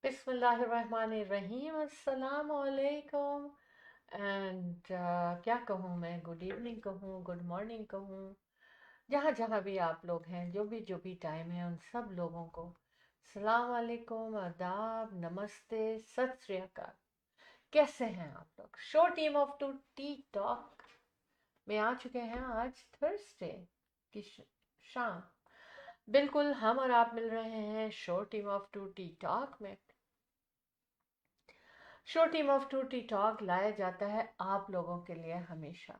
बिस्मिल्लाहिर्रहमानिर्रहीम, अस्सलाम वालेकुम। एंड क्या कहूँ मैं, गुड इवनिंग कहूँ, गुड मॉर्निंग कहूँ, जहाँ जहाँ भी आप लोग हैं, जो भी टाइम है, उन सब लोगों को सलाम वालेकुम, आदाब, नमस्ते, सत श्री अकाल। कैसे हैं आप लोग? Show team of two T talk में आ चुके हैं आज थर्सडे की शाम। बिल्कुल हम और आप मिल रहे हैं show team of two T talk में। Show team of two T talk लाया जाता है आप लोगों के लिए हमेशा,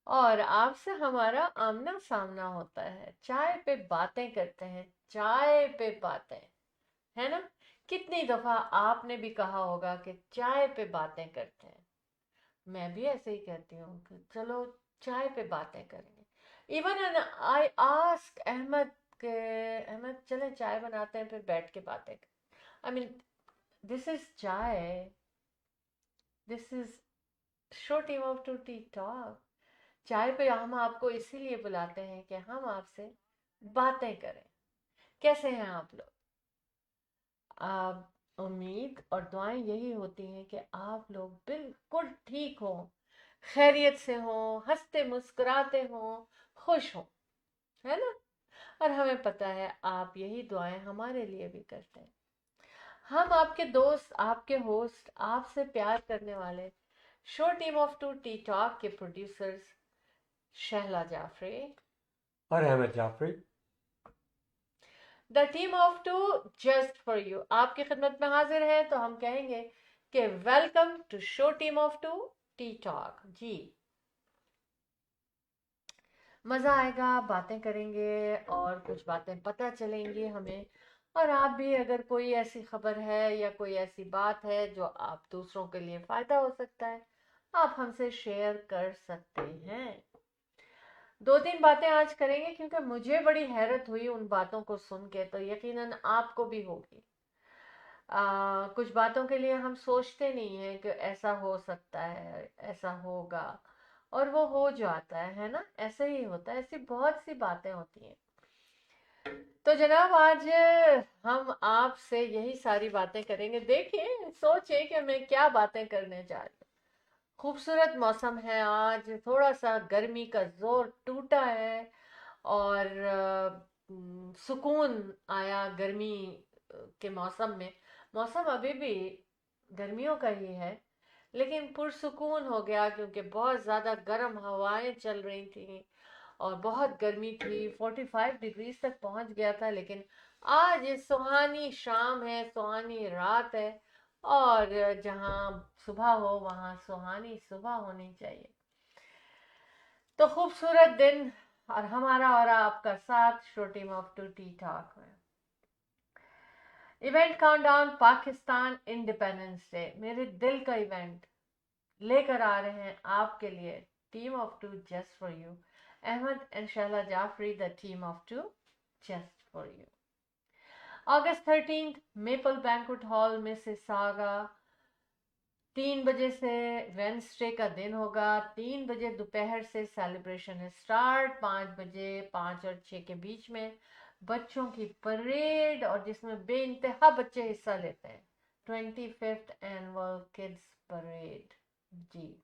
और आपसे हमारा आमना सामना होता है, चाय पे बातें करते हैं, चाय पे बातें, है ना? कितनी दफा आपने भी कहा होगा कि चाय पे बातें करते हैं। मैं भी ऐसे ही कहती हूँ कि चलो चाय पे बातें करेंगे। इवन आई आस्क अहमद के, अहमद चले चाय बनाते हैं, फिर बैठ के बातें करें। I mean, this is chai, this is show team of two T talk. चाय पे हम आपको इसीलिए बुलाते हैं कि हम आपसे बातें करें। कैसे हैं आप लोग? आप, उम्मीद और दुआएं यही होती हैं कि आप लोग बिल्कुल ठीक हो, खैरियत से हो, हंसते मुस्कुराते हो, खुश हो, है ना? और हमें पता है आप यही दुआएं हमारे लिए भी करते हैं। हम आपके दोस्त, आपके होस्ट, आपसे प्यार करने वाले show team of two T talk के प्रोड्यूसर्स शहला जाफरी, और Ahmad Jafri. The team of two just for you आपकी खिदमत में हाजिर है। तो हम कहेंगे कि welcome to show team of two T talk जी। मज़ा आएगा, बातें करेंगे और कुछ बातें पता चलेंगी हमें। और आप भी, अगर कोई ऐसी खबर है या कोई ऐसी बात है जो आप दूसरों के लिए फ़ायदा हो सकता है, आप हमसे शेयर कर सकते हैं। दो तीन बातें आज करेंगे क्योंकि मुझे बड़ी हैरत हुई उन बातों को सुन के, तो यकीनन आपको भी होगी। कुछ बातों के लिए हम सोचते नहीं हैं कि ऐसा हो सकता है, ऐसा होगा, और वो हो जाता है ना? ऐसे ही होता है, ऐसी बहुत सी बातें होती हैं। तो जनाब, आज हम आपसे यही सारी बातें करेंगे। देखिए, सोचिए कि मैं क्या बातें करने जा रही हूँ। खूबसूरत मौसम है आज, थोड़ा सा गर्मी का जोर टूटा है, और सुकून आया गर्मी के मौसम में। मौसम अभी भी गर्मियों का ही है, लेकिन पुरसुकून हो गया क्योंकि बहुत ज़्यादा गर्म हवाएं चल रही थी और बहुत गर्मी थी, 45 डिग्रीज तक पहुंच गया था। लेकिन आज ये सुहानी शाम है, सुहानी रात है, और जहां सुबह हो वहां सुहानी सुबह होनी चाहिए। तो खूबसूरत दिन, और हमारा और आपका साथ show team of two T talk में। Event countdown, Pakistan independence day, मेरे दिल का इवेंट लेकर आ रहे हैं आपके लिए team of two just for you, Ahmed and Shehla Jafri, the team of two just for you. August 13th, maple banquet hall में से सागा, 3 बजे से वेंसडे का दिन होगा। 3 बजे दोपहर से सेलिब्रेशन है स्टार्ट, 5 बजे, 5 और 6 के बीच में बच्चों की परेड, और जिसमें बेइंतहा बच्चे हिस्सा लेते हैं, 25th एनुअल किड्स परेड जी।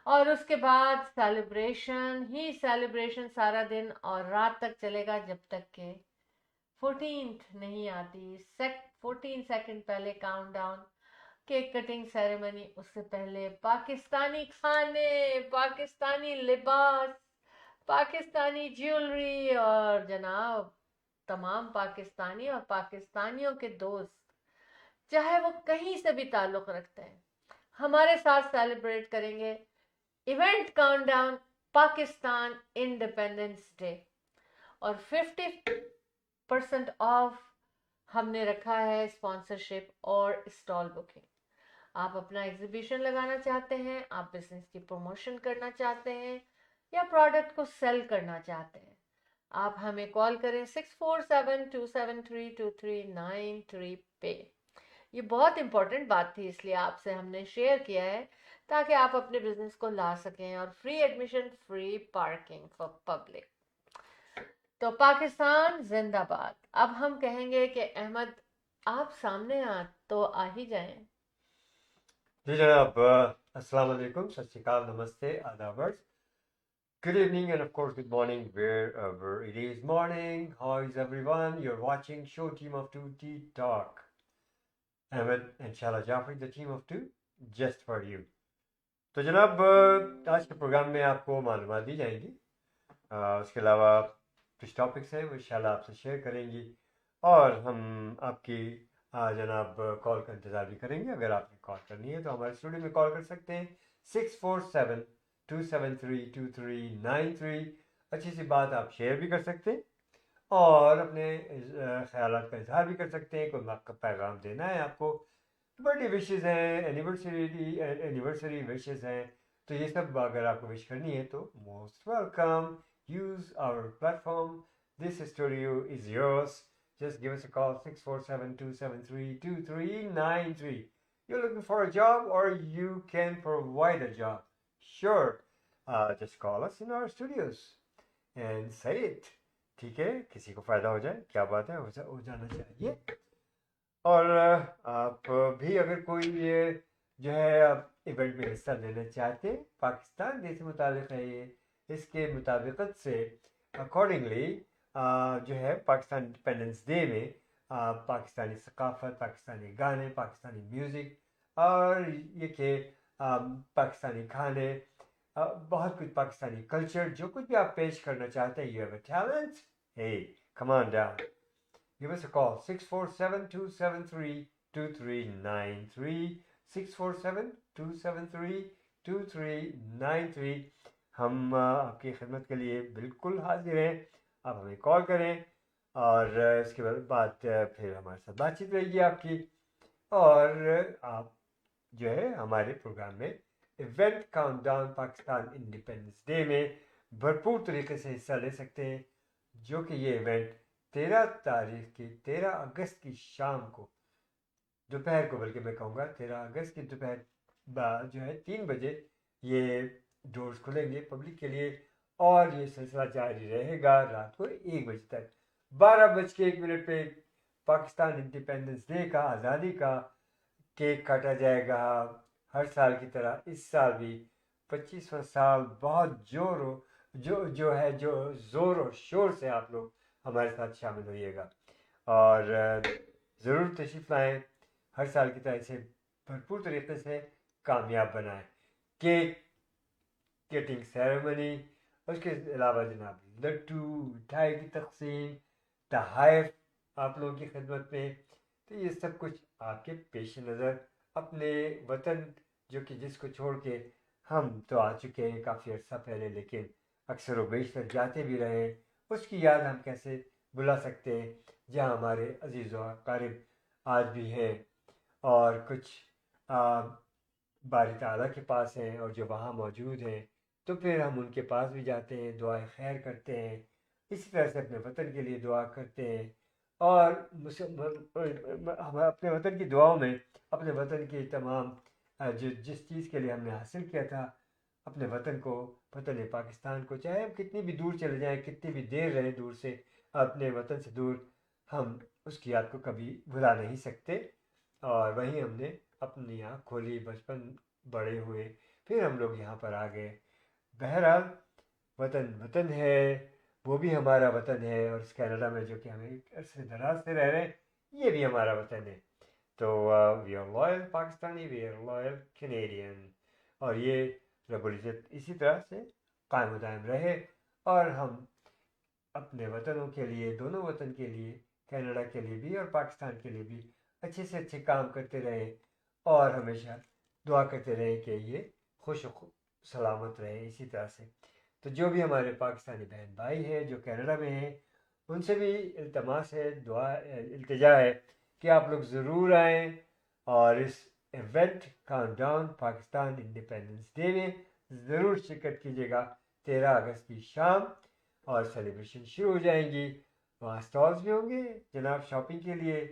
और उसके बाद सेलिब्रेशन ही सेलिब्रेशन सारा दिन और रात तक चलेगा, जब तक के 14th नहीं आती। 14 सेकंड पहले काउंटडाउन, केक कटिंग सेरेमनी, उससे पहले पाकिस्तानी खाने, पाकिस्तानी लिबास, पाकिस्तानी ज्वेलरी, और जनाब तमाम पाकिस्तानी और पाकिस्तानियों के दोस्त, चाहे वो कहीं से भी ताल्लुक़ रखते हैं, हमारे साथ सेलिब्रेट करेंगे event countdown Pakistan independence day. और 50% ऑफ हमने रखा है स्पॉन्सरशिप और स्टॉल बुकिंग। आप अपना एग्जीबिशन लगाना चाहते हैं, आप बिजनेस की प्रमोशन करना चाहते हैं, या प्रोडक्ट को सेल करना चाहते हैं, आप हमें कॉल करें 6472732393 पे। ये बहुत इंपॉर्टेंट बात थी, इसलिए आपसे हमने शेयर किया है, ताकि आप अपने बिजनेस को ला सकें। और free admission, free parking for public. तो पाकिस्तान जिंदाबाद। अब हम कहेंगे कि अहमद, आप सामने तो आ ही जाएं। जी जनाब, अस्सलाम वालेकुम, सत श्री अकाल, नमस्ते, आदाब, good evening, and of course good morning wherever it is morning. How is everyone? You're watching Show Team of Two Tea Talk. Ahmed and Shala Jafri, the team of two, just for you. तो जनाब, आज के programme में आपको मालूमात दी जाएंगी। उसके अलावा कुछ टॉपिक्स हैं वो शाला आपसे शेयर करेंगी, और हम आपकी जनाब कॉल का इंतज़ार भी करेंगे। अगर आपने कॉल करनी है तो हमारे स्टूडियो में कॉल कर सकते हैं 647-273-2393। अच्छी सी बात आप शेयर भी कर सकते हैं और अपने ख्यालात का इजहार भी कर सकते हैं। कोई आपका पैगाम देना है आपको, बर्थडे विशेस हैं, एनिवर्सरी विशेस हैं, तो ये सब अगर आपको विश करनी है तो most welcome, use our platform, this studio is yours. Just give us a call 647-273-2393. You're looking for a job or you can provide a job. Sure, just call us in our studios and say it. ठीक है, किसी को फ़ायदा हो जाए, क्या बात है, हो जाना चाहिए। और आप भी अगर कोई जो है आप इवेंट में हिस्सा लेना चाहते हैं, पाकिस्तान डे से मुतालिक है ये, इसके मुताबिकत से अकॉर्डिंगली जो है पाकिस्तान इंडिपेंडेंस डे में पाकिस्तानी सकाफत, पाकिस्तानी गाने, पाकिस्तानी म्यूज़िक, और ये कि पाकिस्तानी खाने, बहुत कुछ पाकिस्तानी कल्चर, जो कुछ भी आप पेश करना चाहते हैं, you have a talent, hey come on down, give us a call 647-273-2393, 647-273-2393। हम आपकी खिदमत के लिए बिल्कुल हाजिर हैं। आप हमें कॉल करें और इसके बाद फिर हमारे साथ बातचीत रहेगी आपकी, और आप जो है हमारे प्रोग्राम में event countdown Pakistan independence day में भरपूर तरीके से हिस्सा ले सकते हैं, जो कि ये इवेंट 13 अगस्त की शाम को, दोपहर को, बल्कि मैं कहूँगा 13 अगस्त की दोपहर जो है 3 बजे ये डोर्स खुलेंगे पब्लिक के लिए, और ये सिलसिला जारी रहेगा रात को 1 बजे तक। 12:01 पे पाकिस्तान इंडिपेंडेंस डे का, आज़ादी का केक काटा जाएगा, हर साल की तरह इस साल भी 25वां साल बहुत ज़ोर और शोर से आप लोग हमारे साथ शामिल होइएगा, और ज़रूर तशरीफ़ लाएँ। हर साल की तरह इसे भरपूर तरीके से कामयाब बनाएं। केक कटिंग सेरेमनी, उसके अलावा जनाब लड्डू, मिठाई की तकसीम, तहाइफ आप लोगों की खिदमत में, तो ये सब कुछ आपके पेश नज़र अपने वतन, जो कि जिसको छोड़ के हम तो आ चुके हैं काफ़ी अर्सा पहले, लेकिन अक्सर व बेशतर जाते भी रहे, उसकी याद हम कैसे बुला सकते हैं, जहाँ हमारे अजीज़ व अकारिब आज भी हैं, और कुछ बारी ताला के पास हैं और जो वहाँ मौजूद हैं, तो फिर हम उनके पास भी जाते हैं, दुआएं खैर करते हैं, इसी तरह से अपने वतन के लिए दुआ करते हैं, और हम अपने वतन की दुआओं में अपने वतन की तमाम जो जिस चीज़ के लिए हमने हासिल किया था, अपने वतन को, वतन पाकिस्तान को, चाहे हम कितनी भी दूर चले जाएं, कितनी भी देर रहे दूर से, अपने वतन से दूर, हम उसकी याद को कभी भुला नहीं सकते। और वहीं हमने अपनी आँख खोली, बचपन बड़े हुए, फिर हम लोग यहाँ पर आ गए। बहरहाल वतन वतन है, वो भी हमारा वतन है, और इस कनाडा में जो कि हमें अरसे दराज से रह रहे हैं, ये भी हमारा वतन है। तो we are loyal Pakistani, we are loyal Canadian, और ये रब्बुल इज़्ज़त इसी तरह से कायम दायम रहे, और हम अपने वतनों के लिए, दोनों वतन के लिए, कनाडा के लिए भी और पाकिस्तान के लिए भी अच्छे से अच्छे काम करते रहे, और हमेशा दुआ करते रहे कि ये खुश सलामत रहे इसी तरह से। तो जो भी हमारे पाकिस्तानी बहन भाई हैं जो कनाडा में हैं, उनसे भी इल्तमास है, दुआ इल्तिजा है कि आप लोग ज़रूर आएँ और इस event countdown Pakistan independence day में ज़रूर शिरकत कीजिएगा 13 अगस्त की शाम, और सेलिब्रेशन शुरू हो जाएंगी। वहाँ स्टॉल्स भी होंगे जनाब शॉपिंग के लिए,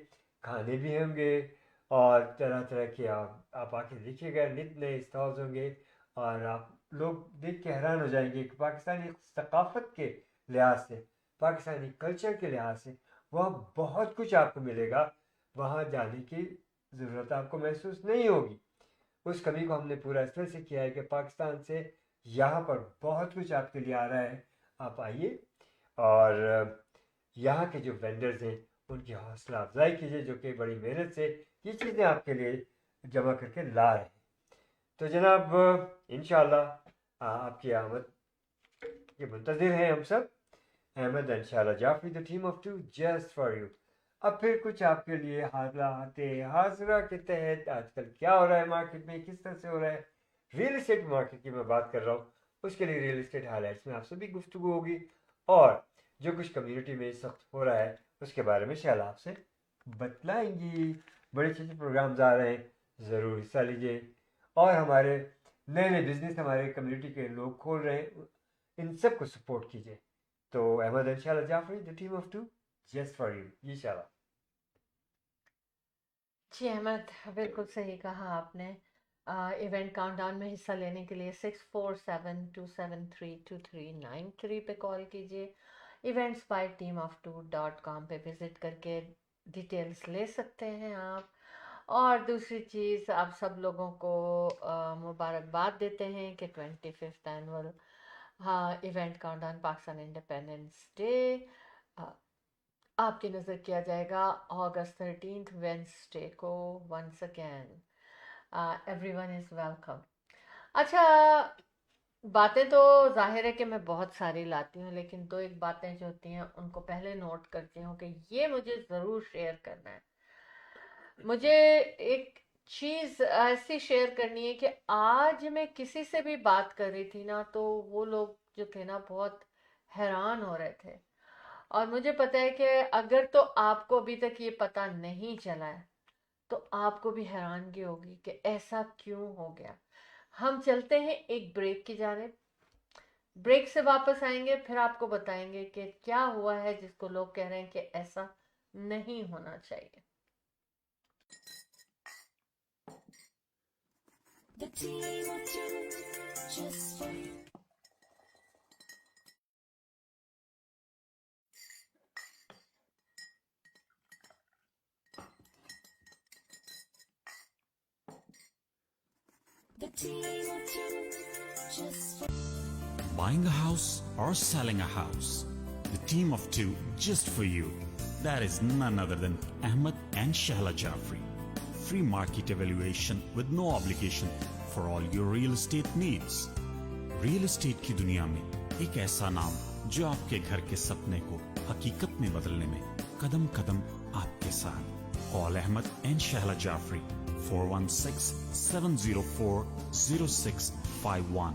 खाने भी होंगे, और तरह तरह के आप आके देखिएगा, नित नए स्टॉल्स होंगे, और आप लोग देख के हैरान हो जाएंगे कि पाकिस्तानी सकाफत के लिहाज से, पाकिस्तानी कल्चर के लिहाज से वहाँ बहुत कुछ आपको मिलेगा, वहाँ जाने की ज़रूरत आपको महसूस नहीं होगी। उस कमी को हमने पूरा इस तरह से किया है कि पाकिस्तान से यहाँ पर बहुत कुछ आपके लिए आ रहा है। आप आइए और यहाँ के जो वेंडर्स हैं उनकी हौसला अफजाई कीजिए, जो कि बड़ी मेहनत से ये चीज़ें आपके लिए जमा करके ला रहे हैं। तो जनाब इंशाल्लाह आपकी आमद के मुंतज़िर हैं हम सब। Ahmed and Shahla Jafri, the team of two, just for you. अब फिर कुछ आपके लिए हाजरा के तहत आजकल क्या हो रहा है मार्केट में, किस तरह से हो रहा है, रियल इस्टेट मार्केट की मैं बात कर रहा हूँ, उसके लिए रियल इस्टेट हाईलाइट्स में आपसे भी गुफ्तगू होगी, और जो कुछ कम्युनिटी में इस वक्त हो रहा है उसके बारे में शाला आपसे बतलाएंगी। बड़े अच्छे अच्छे प्रोग्राम्स आ रहे हैं, ज़रूर हिस्सा लीजिए। और हमारे नए नए बिजनेस हमारे कम्युनिटी के लोग खोल रहे हैं, इन सब को सपोर्ट कीजिए। तो Ahmed and Shahla Jafri, the team of two, just for you, ये शाला। जी अहमद, बिल्कुल सही कहा आपने। इवेंट काउंटडाउन में हिस्सा लेने के लिए 6472732393 पे कॉल कीजिए। eventsbyteamof2.com पे विज़िट करके डिटेल्स ले सकते हैं आप। और दूसरी चीज़, आप सब लोगों को मुबारकबाद देते हैं कि 25th annual event countdown Pakistan independence day आपकी नज़र किया जाएगा अगस्त 13 वेंसडे को। Once again everyone is welcome. अच्छा, बातें तो जाहिर है कि मैं बहुत सारी लाती हूँ, लेकिन दो एक बातें जो होती हैं उनको पहले नोट करती हूँ कि ये मुझे ज़रूर शेयर करना है। मुझे एक चीज़ ऐसी शेयर करनी है कि आज मैं किसी से भी बात कर रही थी ना, तो वो लोग जो थे ना बहुत हैरान हो रहे थे। और मुझे पता है कि अगर तो आपको अभी तक ये पता नहीं चला है तो आपको भी हैरानगी होगी कि ऐसा क्यों हो गया। हम चलते हैं एक ब्रेक की जानिब। ब्रेक से वापस आएंगे, फिर आपको बताएंगे कि क्या हुआ है जिसको लोग कह रहे हैं कि ऐसा नहीं होना चाहिए। The team of two, just for you. The team of two, just for Buying a house or selling a house? The team of two just for you. That is none other than Ahmed and Shahla Jafri. Free market evaluation with no obligation for all your real estate needs. Real estate की दुनिया में एक ऐसा नाम जो आपके घर के सपने को हकीकत में बदलने में कदम कदम आपके साथ. Call Ahmed and Shahla Jafri 416-704-0651.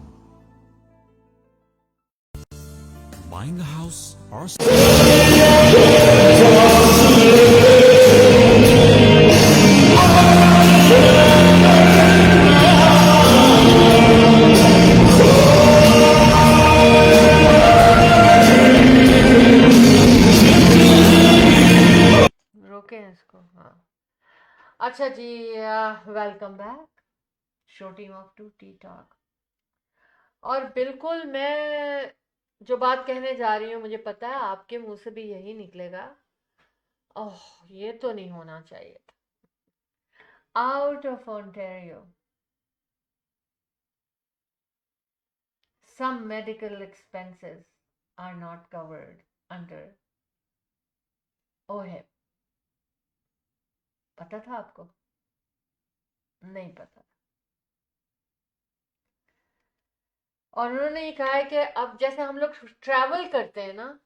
Buying a house or रोके हैं इसको। हाँ, अच्छा जी, welcome back show team of two T talk. और बिल्कुल मैं जो बात कहने जा रही हूँ, मुझे पता है आपके मुंह से भी यही निकलेगा, ओह ये तो नहीं होना चाहिए था। Out of Ontario some medical expenses are not covered under OHIP। पता था आपको? नहीं पता। और उन्होंने ये कहा है कि अब जैसे हम लोग ट्रैवल करते हैं ना,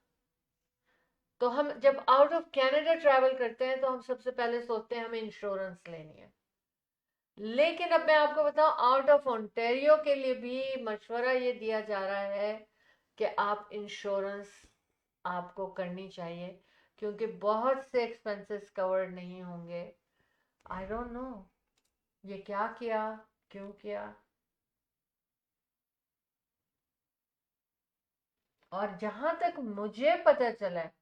तो हम जब आउट ऑफ कनाडा ट्रैवल करते हैं तो हम सबसे पहले सोचते हैं हमें इंश्योरेंस लेनी है। लेकिन अब मैं आपको बताऊं, आउट ऑफ ओंटारियो के लिए भी मशवरा ये दिया जा रहा है कि आप इंश्योरेंस आपको करनी चाहिए, क्योंकि बहुत से एक्सपेंसेस कवर्ड नहीं होंगे। आई डोंट नो ये क्या किया, क्यों किया। और जहां तक मुझे पता चला है,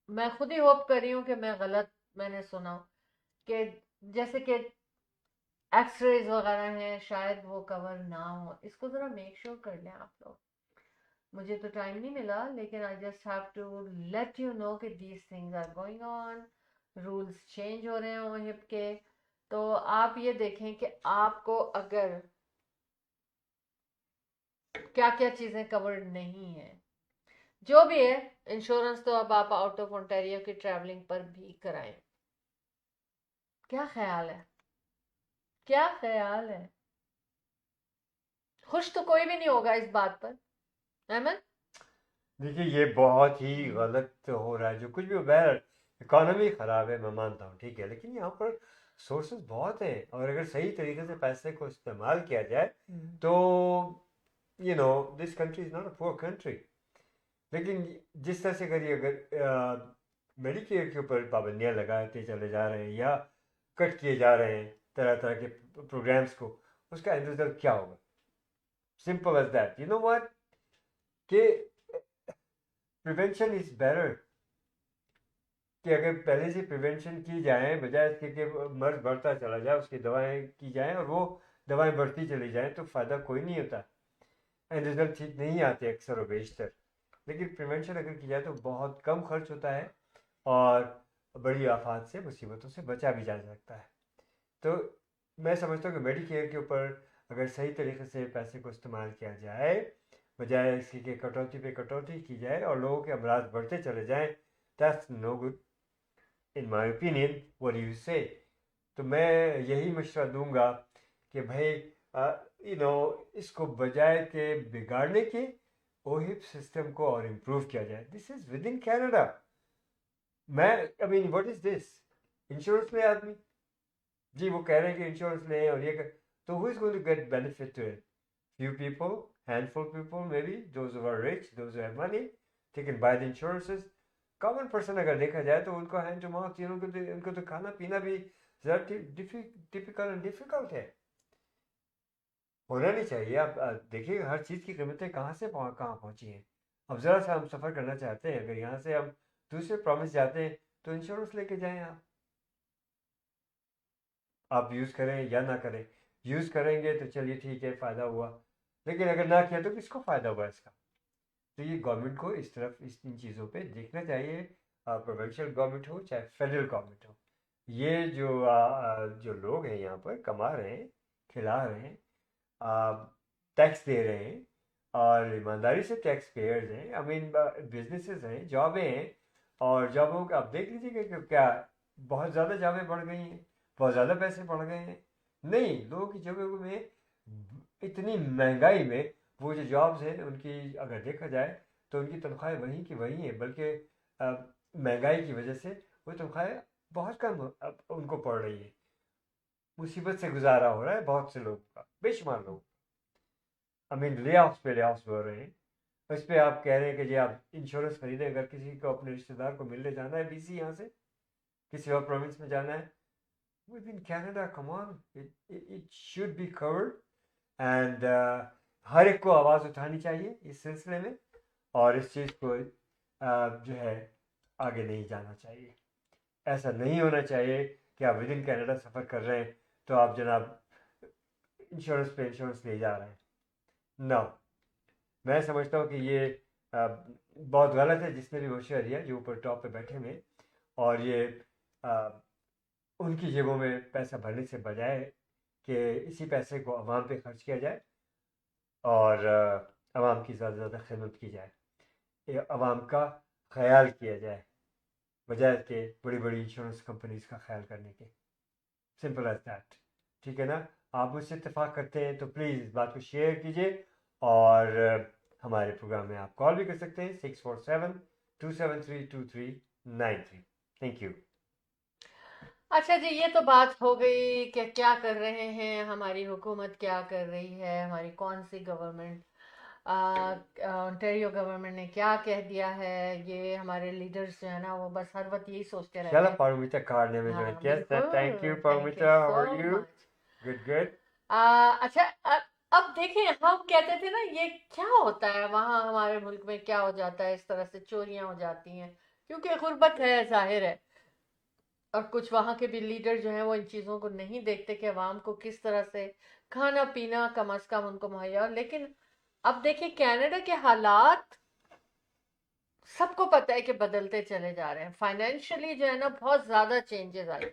मैं खुद ही होप कर रही हूँ कि मैं गलत मैंने सुना, कि जैसे कि एक्सरेज वगैरह हैं शायद वो कवर ना हो। इसको ज़रा मेक श्योर कर लें आप लोग। मुझे तो टाइम नहीं मिला, लेकिन I just have to let you know कि these things are going on. Rules change हो रहे हैं ओहिप के। तो आप ये देखें कि आपको अगर क्या क्या चीज़ें कवर्ड नहीं है, जो भी है, इंश्योरेंस तो अब आप आउट ऑफ ओंटारियो की ट्रैवलिंग पर भी कराएं। क्या ख्याल है? क्या ख्याल है? खुश तो कोई भी नहीं होगा इस बात पर, अहमद। देखिए ये बहुत ही गलत हो रहा है जो कुछ भी हो। बहर इकोनॉमी ख़राब है, मैं मानता हूँ, ठीक है, लेकिन यहाँ पर सोर्सेज बहुत हैं और अगर सही तरीके से पैसे को इस्तेमाल किया जाए तो this country is not a poor country. लेकिन जिस तरह से अगर मेडिकेयर के ऊपर पाबंदियाँ लगाते चले जा रहे हैं या कट किए जा रहे हैं तरह तरह के प्रोग्राम्स को, उसका एंड रिजल्ट क्या होगा? Simple as that, you know what, कि प्रिवेंशन इज बेटर। कि अगर पहले से प्रिवेंशन की जाए बजाय इसके कि मर्ज बढ़ता चला जाए, उसकी दवाएं की जाएं और वो दवाएं बढ़ती चली जाएं, तो फ़ायदा कोई नहीं होता एंड रिजल्ट ठीक नहीं आते अक्सर और बेशतर। लेकिन प्रिवेंशन अगर की जाए तो बहुत कम खर्च होता है और बड़ी आफात से, मुसीबतों से बचा भी जा सकता है। तो मैं समझता हूँ कि मेडिकेयर के ऊपर अगर सही तरीके से पैसे को इस्तेमाल किया जाए, बजाय इसकी कि कटौती पे कटौती की जाए और लोगों के अमराज बढ़ते चले जाएं, that's no good in my opinion. What do you say? तो मैं यही मशवरा दूंगा कि भाई इसको बजाय के बिगाड़ने के, ओहिप सिस्टम को और इम्प्रूव किया जाए। This is within Canada. मैं I mean what is this? Insurance ले आदमी, जी वो कह रहे हैं कि इंश्योरेंस लें और ये कर, तो who is going to get benefit to it? Few people, handful people, maybe those who are rich, those who have money, they can buy the insurances. Common person अगर देखा जाए तो उनको हैंड टू माउथ, उनको तो खाना पीना भी ज़रा टिपिकल एंड डिफिकल्ट है। होना नहीं चाहिए। आप देखिए हर चीज़ की कीमतें कहाँ से कहाँ पहुँची हैं। अब ज़रा सा हम सफ़र करना चाहते हैं, अगर यहाँ से हम दूसरे प्रॉमिस जाते हैं तो इंश्योरेंस लेके जाएं। आप यूज़ करें या ना करें, यूज़ करेंगे तो चलिए ठीक है, फ़ायदा हुआ, लेकिन अगर ना किया तो किसको फ़ायदा हुआ इसका? तो ये गवर्नमेंट को इस तरफ इन चीज़ों पे देखना चाहिए, प्रोविंशियल गवर्नमेंट हो चाहे फेडरल गवर्नमेंट हो। ये जो लोग हैं यहाँ पर कमा रहे हैं, खिला रहे हैं, टैक्स दे रहे हैं और ईमानदारी से टैक्स पेयर्स हैं, आई मीन बिजनेसेस हैं, जॉबें हैं, और जॉबों का आप देख लीजिए कि क्या बहुत ज़्यादा जॉबें बढ़ गई हैं, बहुत ज़्यादा पैसे बढ़ गए हैं? नहीं, लोगों की जॉबों में इतनी महंगाई में वो जो जॉब्स हैं उनकी अगर देखा जाए तो उनकी तनख्वाहें वहीं की वहीं हैं, बल्कि महंगाई की वजह से वो तनख्वाहें बहुत कम उनको पड़ रही है। मुसीबत से गुजारा हो रहा है बहुत से लोगों का, बेशुमार लोग। आई मीन ले ऑफ्स हो रहे हैं। इस पर आप कह रहे हैं कि जी आप इंश्योरेंस खरीदें, अगर किसी को अपने रिश्तेदार को मिलने जाना है बीसी यहाँ से, किसी और प्रोविंस में जाना है, within Canada, come on, it should be covered and हर एक को आवाज़ उठानी चाहिए इस सिलसिले में और इस चीज़ को जो है आगे नहीं जाना चाहिए। ऐसा नहीं होना चाहिए कि आप विद इन कैनेडा सफ़र कर रहे हैं तो आप जनाब इंश्योरेंस पे इंश्योरेंस ले जा रहे हैं। नो, मैं समझता हूँ कि ये बहुत गलत है जिसने भी होशियार दिया, जो ऊपर टॉप पे बैठे हुए, और ये उनकी जेबों में पैसा भरने से बजाय कि इसी पैसे को आवाम पे खर्च किया जाए और आवाम की ज़्यादा से ज़्यादा खिदमत की जाए, आवाम का ख्याल किया जाए बजाय के बड़ी बड़ी इंश्योरेंस कंपनीज का ख्याल करने के। Simple as that. ठीक है ना? आप मुझसे इत्तेफाक करते हैं तो प्लीज़ इस बात को शेयर कीजिए और हमारे प्रोग्राम में आप कॉल भी कर सकते हैं 647-273-2393। Thank you. अच्छा जी, ये तो बात हो गई कि क्या कर रहे हैं, हमारी हुकूमत क्या कर रही है, हमारी कौन सी गवर्नमेंट, ओंटारियो गवर्नमेंट ने क्या कह दिया है। ये हमारे लीडर्स जो है ना वो बस हर वक्त यही सोचते रहते चलो हैं। Paramita card ने में हाँ join किया। Thank you बिल्कुल, thank Paramita, you how so are you? Much. Good, good. अच्छा, अब देखें, हम कहते थे ना ये क्या होता है वहाँ हमारे मुल्क में, क्या हो जाता है, इस तरह से चोरियां हो जाती हैं क्योंकि गुर्बत है, जाहिर है। और कुछ वहाँ के भी लीडर जो हैं वो इन चीज़ों को नहीं देखते कि अवाम को किस तरह से खाना पीना कम अज़ कम उनको मुहैया हो। लेकिन अब देखिए कनाडा के हालात सबको पता है कि बदलते चले जा रहे हैं। फाइनेंशियली जो है ना बहुत ज्यादा चेंजेस आए।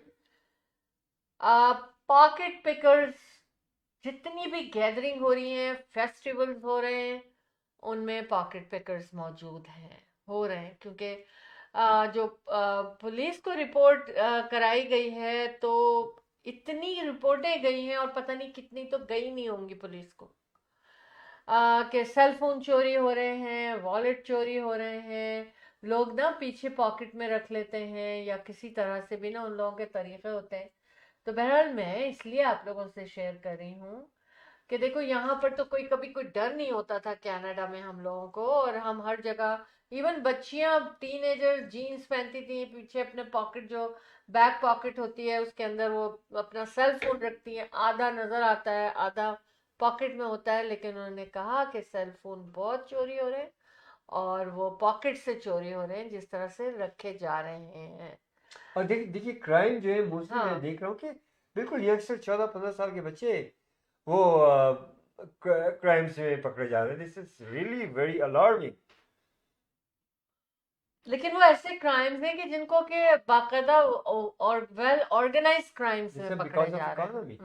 पॉकेट पिकर्स, जितनी भी गैदरिंग हो रही है, फेस्टिवल्स हो रहे हैं, उनमें पॉकेट पिकर्स मौजूद हैं, हो रहे हैं, क्योंकि जो पुलिस को रिपोर्ट कराई गई है, तो इतनी रिपोर्टें गई हैं और पता नहीं कितनी तो गई नहीं होंगी पुलिस को, कि सेल फोन चोरी हो रहे हैं, वॉलेट चोरी हो रहे हैं, लोग ना पीछे पॉकेट में रख लेते हैं, या किसी तरह से भी ना उन लोगों के तरीके होते हैं। तो बहरहाल मैं इसलिए आप लोगों से शेयर कर रही हूँ कि देखो यहाँ पर तो कोई कभी कोई डर नहीं होता था कनाडा में हम लोगों को, और हम हर जगह, इवन बच्चियां टीनेजर जीन्स पहनती थी, पीछे अपने पॉकेट जो बैक पॉकेट होती है उसके अंदर वो अपना सेल फोन रखती है, आधा नजर आता है आधा पॉकेट में होता है। लेकिन उन्होंने कहा कि सेल फोन बहुत चोरी हो रहे हैं, और वो पॉकेट से चोरी हो रहे हैं जिस तरह से रखे जा रहे हैं। और देखिए क्राइम जो है मोस्टली मैं हाँ, देख रहा हूँ कि बिल्कुल यंगस्टर 14-15 साल के बच्चे वो क्राइम से पकड़े जा रहे हैं। This is really very alarming. लेकिन वो ऐसे क्राइम्स हैं कि जिनको के बाकायदा और वेल ऑर्गेनाइज क्राइम्स दिस में इज पकड़े बिकॉज ऑफ जा रहे हैं। इकोनॉमी।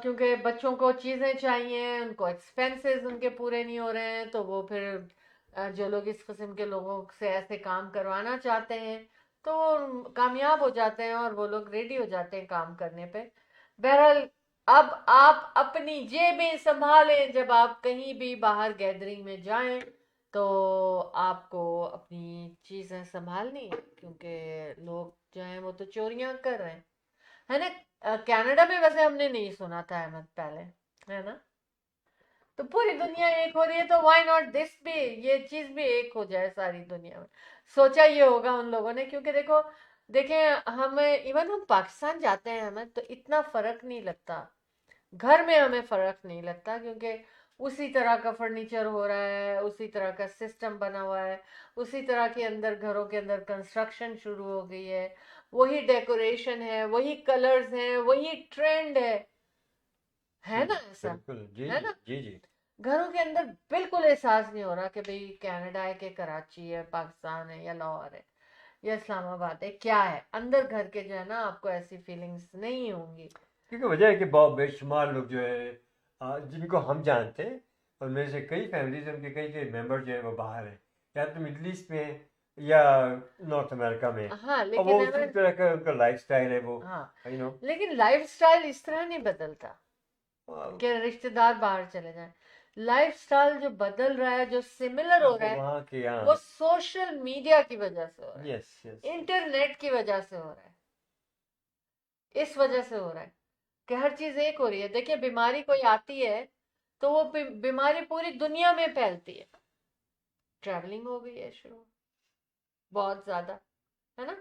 क्योंकि बच्चों को चीजें चाहिए, उनको एक्सपेंसेस उनके पूरे नहीं हो रहे हैं, तो वो फिर जो लोग इस किस्म के लोगों से ऐसे काम करवाना चाहते हैं, तो वो कामयाब हो जाते हैं और वो लोग रेडी हो जाते हैं काम करने पे। बहरहाल, अब आप अपनी जेबें संभालें, जब आप कहीं भी बाहर गैदरिंग में जाएं तो आपको अपनी चीजें संभालनी है, क्योंकि लोग जो हैं वो तो चोरियां कर रहे हैं, है ना। कनाडा में वैसे हमने नहीं सुना था अहमद पहले, है ना। तो पूरी दुनिया एक हो रही है, तो व्हाई नॉट दिस भी, ये चीज भी एक हो जाए सारी दुनिया में। सोचा ये होगा उन लोगों ने, क्योंकि देखो, देखें, हम इवन हम पाकिस्तान जाते हैं हमें तो इतना फर्क नहीं लगता, घर में हमें फर्क नहीं लगता, क्योंकि उसी तरह का फर्नीचर हो रहा है, उसी तरह का सिस्टम बना हुआ है, उसी तरह के अंदर घरों के अंदर कंस्ट्रक्शन शुरू हो गई है, वही डेकोरेशन है, वही कलर्स हैं, वही ट्रेंड है ना, ऐसा, बिल्कुल जी है जी ना। जी जी। घरों के अंदर बिल्कुल एहसास नहीं हो रहा कि भाई कनाडा है कि कराची है, पाकिस्तान है या लाहौर है या इस्लामाबाद है, क्या है अंदर घर के, जो है ना, आपको ऐसी फीलिंग्स नहीं होंगी। क्योंकि वजह है कि बहुत बेशुमार लोग जो है जिनको हम जानते हैं, और मेरे से कई फैमिलीज उनके कई कई मेंबर जो है वो बाहर हैं, या तो मिडल ईस्ट में या नॉर्थ अमेरिका में। हाँ, और वो लेकिन उसी अगर, तरह का उनका लाइफ स्टाइल है वो, हाँ, यू नो। लेकिन लाइफस्टाइल इस तरह नहीं बदलता कि रिश्तेदार बाहर चले जाएं। लाइफस्टाइल जो बदल रहा है, जो सिमिलर हो रहा है, वहाँ के वो यहाँ। सोशल मीडिया की वजह से हो रहा है, यस यस। इंटरनेट की वजह से हो रहा है, इस वजह से हो रहा है कि हर चीज एक हो रही है। देखिए, बीमारी कोई आती है तो वो बीमारी पूरी दुनिया में फैलती है। ट्रैवलिंग हो गई है शुरू, बहुत ज्यादा, है ना।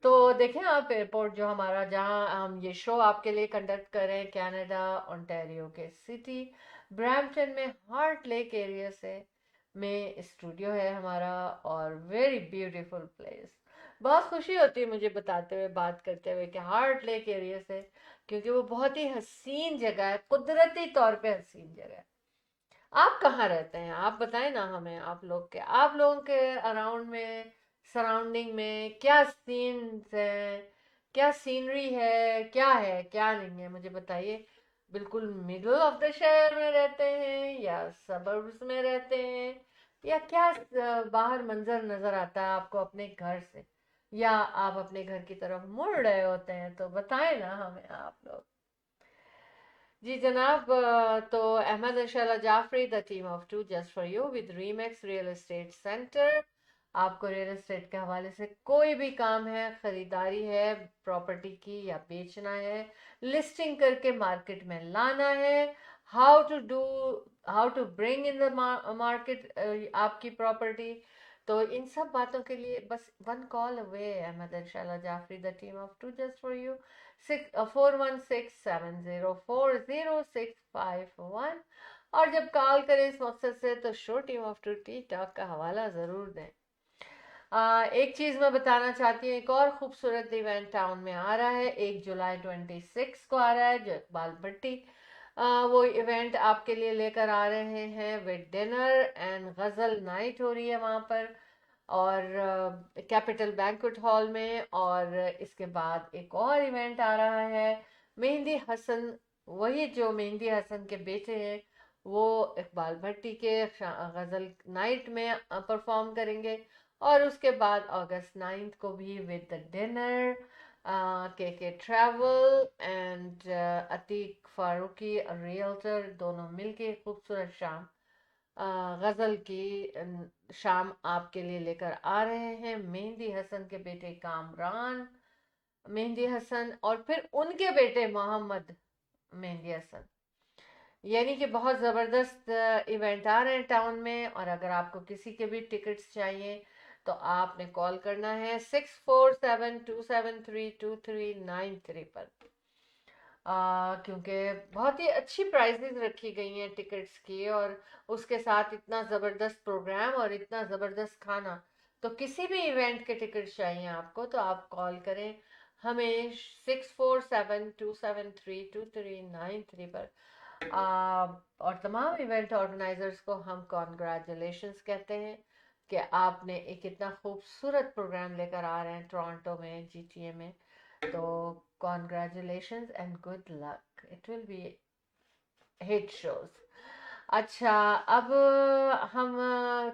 तो देखें आप, एयरपोर्ट जो हमारा, जहां हम ये शो आपके लिए कंडक्ट कर रहे हैं, कनाडा ओंटारियो के सिटी ब्रैम्पटन में हार्ट लेक एरिया से में स्टूडियो है हमारा, और वेरी ब्यूटीफुल प्लेस। बहुत खुशी होती है मुझे बताते हुए, बात करते हुए, कि हार्ट लेक एरिया से, क्योंकि वो बहुत ही हसीन जगह है, कुदरती तौर पे हसीन जगह है। आप कहाँ रहते हैं, आप बताएं ना हमें, आप लोगों के अराउंड में, सराउंडिंग में क्या सीन्स है, क्या सीनरी है क्या नहीं है, मुझे बताइए। बिल्कुल मिडल ऑफ द शहर में रहते हैं, या सबर्ब्स में रहते हैं, या क्या बाहर मंजर नजर आता है आपको अपने घर से, या आप अपने घर की तरफ मुड़ रहे होते हैं, तो बताएं ना हमें आप लोग। जी जनाब, तो Ahmed Anshala Jafri, the team of two just for you with रीमैक्स real estate centre. आपको रियल एस्टेट के हवाले से कोई भी काम है, खरीदारी है प्रॉपर्टी की, या बेचना है, लिस्टिंग करके मार्केट में लाना है, how to do how to bring in the market आपकी प्रॉपर्टी, तो इन सब बातों के लिए बस one call away, Ahmed Anshala Jafri, the team of two just for you, 4167040651। और जब कॉल करें इस मकसद से, तो show team of two T talk का हवाला ज़रूर दें। एक चीज़ मैं बताना चाहती हूँ, एक और खूबसूरत इवेंट टाउन में आ रहा है, 1 जुलाई 26 को आ रहा है, जो इकबाल भट्टी वो इवेंट आपके लिए लेकर आ रहे हैं with dinner and ghazal night हो रही है वहाँ पर, और कैपिटल बैंक्वेट हॉल में। और इसके बाद एक और इवेंट आ रहा है, मेहंदी हसन, वही जो मेहंदी हसन के बेटे हैं वो इकबाल भट्टी के गज़ल नाइट में परफॉर्म करेंगे। और उसके बाद अगस्त 9 को भी विद द डिनर के travel and Atiq Farooqui realtor दोनों मिलके खूबसूरत शाम गज़ल की शाम आपके लिए लेकर आ रहे हैं। मेहंदी हसन के बेटे कामरान मेहंदी हसन और फिर उनके बेटे मोहम्मद मेहंदी हसन, यानी कि बहुत ज़बरदस्त इवेंट आ रहे हैं टाउन में। और अगर आपको किसी के भी टिकट्स चाहिए तो आपने कॉल करना है 6472732393 पर, क्योंकि बहुत ही अच्छी प्राइजेस रखी गई हैं टिकट्स की, और उसके साथ इतना ज़बरदस्त प्रोग्राम और इतना ज़बरदस्त खाना। तो किसी भी इवेंट के टिकट चाहिए आपको तो आप कॉल करें हमें 6472732393 पर। और तमाम इवेंट ऑर्गेनाइजर्स को हम कॉन्ग्रेचुलेशंस कहते हैं कि आपने एक इतना खूबसूरत प्रोग्राम लेकर आ रहे हैं टोरंटो में, GTA में। तो congratulations and good luck, it will be hit shows. अच्छा, अब हम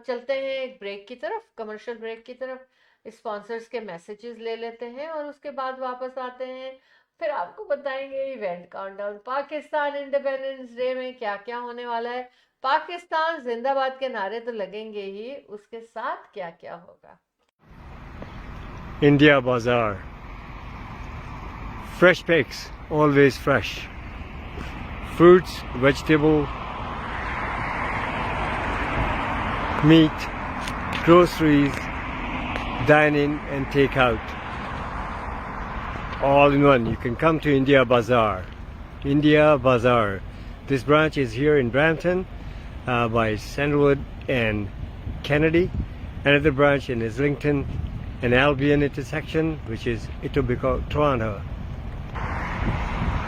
चलते हैं एक ब्रेक की तरफ, कमर्शियल ब्रेक की तरफ। स्पॉन्सर्स के मैसेजेस ले लेते हैं और उसके बाद वापस आते हैं, फिर आपको बताएंगे event countdown, Pakistan independence day में क्या क्या होने वाला है। पाकिस्तान जिंदाबाद के नारे तो लगेंगे ही, उसके साथ क्या क्या होगा। India Bazaar. Fresh picks, always fresh. Fruits, vegetable, meat, groceries, dine in and take out. All in one. You can come to India Bazaar. India Bazaar. This branch is here in Brampton by Sandalwood and Kennedy. Another branch in Islington and Albion intersection, which is Etobicoke, Toronto.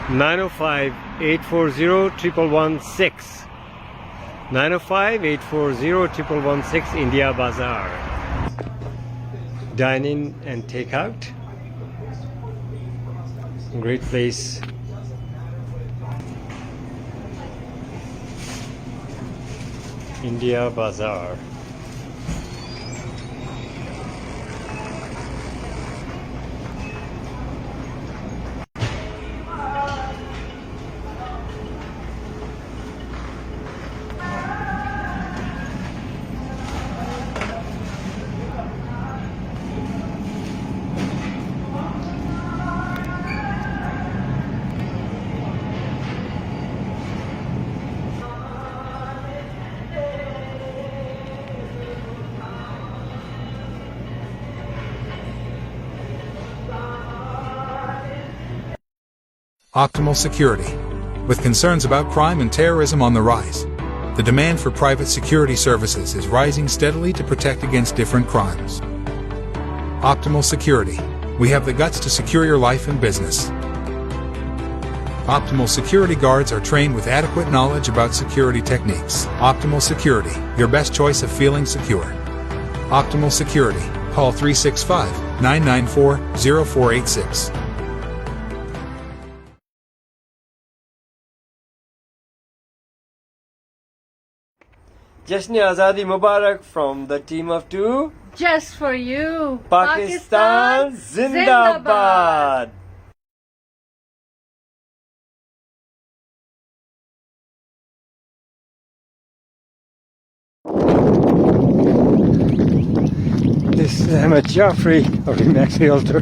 905-840-1116. 905-840-1116, India Bazaar. Dine in and take out. Great place. India Bazaar. Optimal Security. With concerns about crime and terrorism on the rise, the demand for private security services is rising steadily to protect against different crimes. Optimal Security. We have the guts to secure your life and business. Optimal Security guards are trained with adequate knowledge about security techniques. Optimal Security, your best choice of feeling secure. Optimal Security. Call 365-994-0486. Jashn Azadi Mubarak from the team of two. Just for you, Pakistan Zindabad. This is Ahmed Jaffrey of Remax Realtor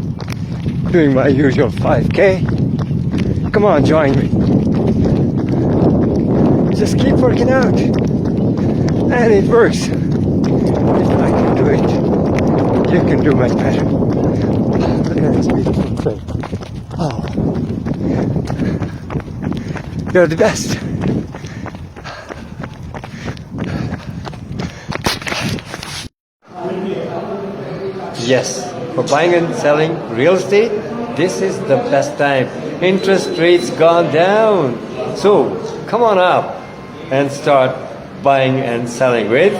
doing my usual 5K. Come on, join me. Just keep working out. And it works. If I can do it, you can do much better. Look at this beautiful thing. Oh. You're the best. Yes, for buying and selling real estate, this is the best time. Interest rates gone down. So come on up and start buying and selling with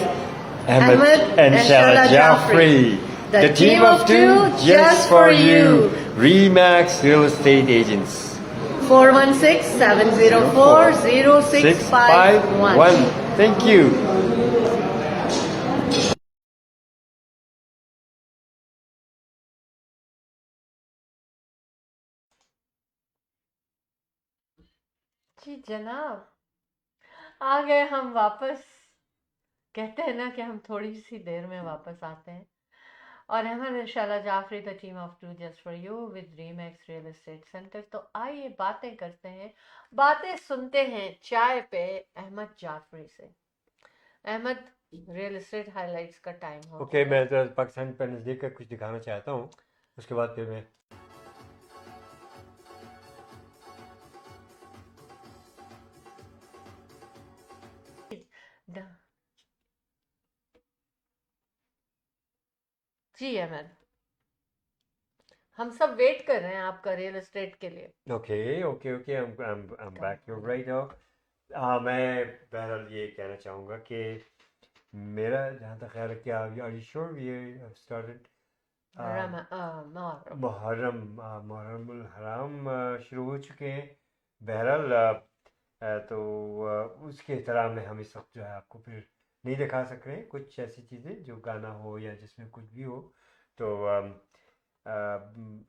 Ahmed and Shala Jaffrey, the team of two just for you, Remax Real Estate Agents. 416-704-0651. Thank you. जी जनाब, आ गए हम वापस। कहते हैं ना कि हम थोड़ी सी देर में वापस आते हैं। और Ahmad and Shahla Jafri, the team of two just for you with रीमैक्स real estate centre. तो आइए बातें करते हैं, बातें सुनते हैं चाय पे अहमद जाफरी से। अहमद, रियल एस्टेट हाइलाइट्स का टाइम हो ओके, गया। मैं तो पाकिस्तान पर नज़दीक का कुछ दिखाना चाहता हूँ, उसके बाद फिर मैं द- जी अहमद, हम सब वेट कर रहे हैं आपका रियल एस्टेट के लिए। Okay I'm back here right now. मैं बहरहाल ये कहना चाहूँगा कि मेरा जहाँ तक ख्याल है कि are you sure we have started मुहर्रमुल हराम शुरू हो चुके हैं। बहरहाल तो उसके एहतराम में हम इस वक्त जो है आपको फिर नहीं दिखा सक रहे हैं कुछ ऐसी चीज़ें जो गाना हो या जिसमें कुछ भी हो। तो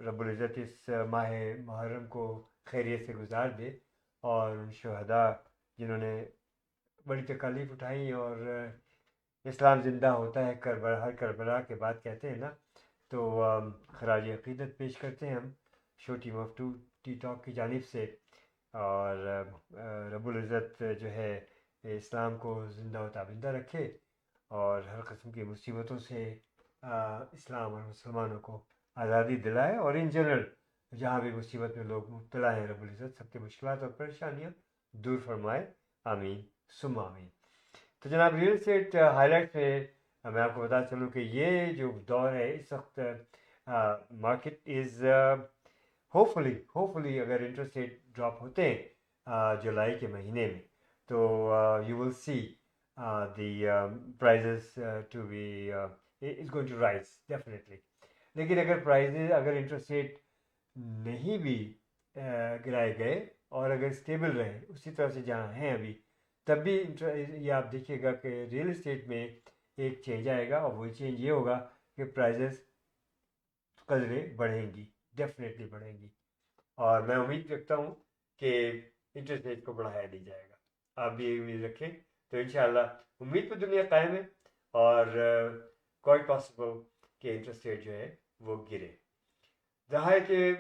रब्बुल इज़्ज़त इस माह मुहर्रम को खैरियत से गुजार दे और उन शुहदा जिन्होंने बड़ी तकालीफ उठाई और इस्लाम ज़िंदा होता है करबला, हर करबला के बाद कहते हैं ना, तो खराज अक़ीदत पेश करते हैं हम show team of two T talk की जानिब से। और रब्बुल इज़्ज़त जो है इस्लाम को ज़िंदा व ताबिंदा रखे और हर किस्म की मुसीबतों से इस्लाम और मुसलमानों को आज़ादी दिलाए और इन जनरल जहाँ भी मुसीबत में लोग मुब्तला हैं रब्बुल इज़्ज़त सबके मुश्किलात और परेशानियाँ दूर फरमाए। आमीन सुम्मा आमीन। तो जनाब, रियल एस्टेट हाईलाइट में मैं आपको बता चलूँ कि ये जो दौर है इस वक्त मार्केट इज़ होपफुली अगर इंटरेस्ट रेट ड्रॉप होते हैं जुलाई के महीने में तो you will see the prices to be is going to rise definitely. लेकिन अगर इंटरेस्ट रेट नहीं भी गिराए गए और अगर स्टेबल रहे उसी तरह से जहाँ हैं अभी, तब भी ये आप देखिएगा कि रियल एस्टेट में एक चेंज आएगा और वही चेंज ये होगा कि प्राइजेस कदरें बढ़ेंगी, डेफिनेटली बढ़ेंगी। और मैं उम्मीद रखता हूँ कि इंटरेस्ट रेट को बढ़ाया नहीं जाएगा। आप भी उम्मीद रखें तो इंशाल्लाह उम्मीद पर दुनिया कायम है और क्वाइट पॉसिबल कि इंटरेस्ट रेट जो है वो गिरे। जहाँ है कि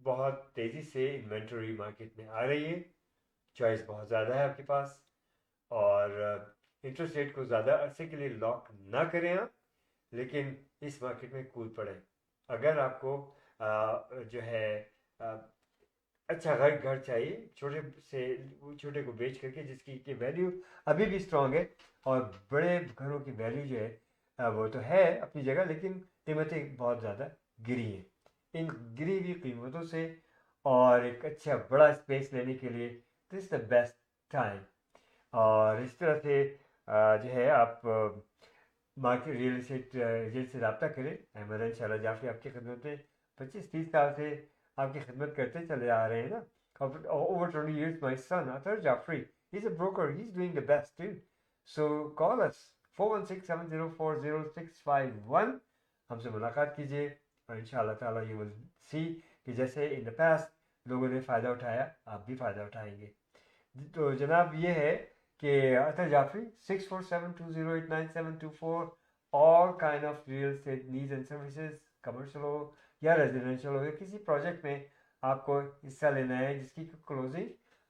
बहुत तेज़ी से इन्वेंटरी मार्केट में आ रही है, चॉइस बहुत ज़्यादा है आपके पास और इंटरेस्ट रेट को ज़्यादा अरसे के लिए लॉक ना करें आप, लेकिन इस मार्केट में कूद पड़े। अगर आपको जो है अच्छा घर चाहिए, छोटे को बेच करके जिसकी की वैल्यू अभी भी स्ट्रॉन्ग है और बड़े घरों की वैल्यू जो है वो तो है अपनी जगह, लेकिन कीमतें बहुत ज़्यादा गिरी हैं। इन गिरी हुई कीमतों से और एक अच्छा बड़ा स्पेस लेने के लिए this is the best time. और इस तरह से जो है आप मार्केट रियल एस्टेट एजेंट से रब्ता करें। अहमद एंड शाला जाफरी आपकी खिदमत में 25-30 साल से आपकी खिदमत करते चले आ रहे हैं ना। Over 20 years, my son Athar Jaffrey, he's a broker, he's doing the best too. So call us 416-704-0651, हमसे मुलाकात कीजिए और इंशाअल्लाह ताला you will see कि जैसे in the past लोगों ने फ़ायदा उठाया आप भी फ़ायदा उठाएंगे। तो जनाब ये है कि Athar Jafri 6472089724, all kind of real estate needs and services, commercial हो या रेजिडेंशियल हो या किसी प्रोजेक्ट में आपको हिस्सा लेना है जिसकी क्लोजिंग